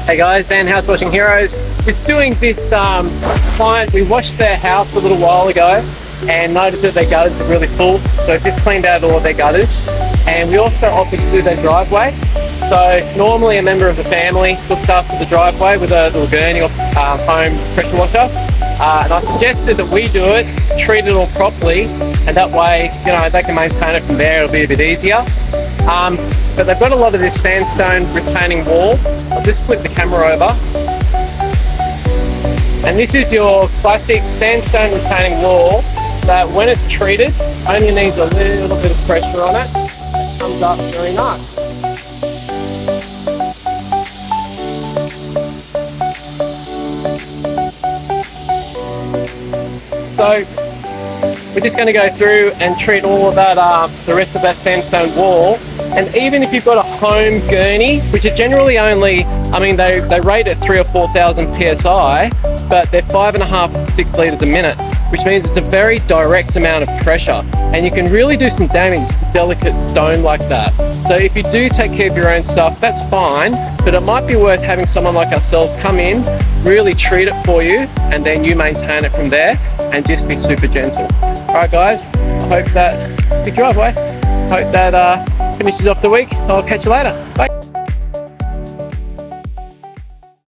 Hey guys, Dan House Washing Heroes. Just doing this client. We washed their house a little while ago and noticed that their gutters are really full. So we just cleaned out all of their gutters. And we also opted to do their driveway. So normally a member of the family looks after the driveway with a little gurney or foam pressure washer. And I suggested that we do it, treat it all properly, and that way, you know, they can maintain it from there. It'll be a bit easier. But they've got a lot of this sandstone retaining wall. I'll just flip the camera over. And this is your classic sandstone retaining wall that when it's treated only needs a little bit of pressure on it. It comes up very nice. So we're just going to go through and treat all of that, the rest of that sandstone wall. And even if you've got a home gurney, which are generally only, I mean, they rate at 3,000 or 4,000 PSI, but they're 5.5, 6 litres a minute, which means it's a very direct amount of pressure. And you can really do some damage to delicate stone like that. So if you do take care of your own stuff, that's fine, but it might be worth having someone like ourselves come in, really treat it for you, and then you maintain it from there and just be super gentle. All right, guys, I hope that, big driveway, hope that finishes off the week. I'll catch you later. Bye.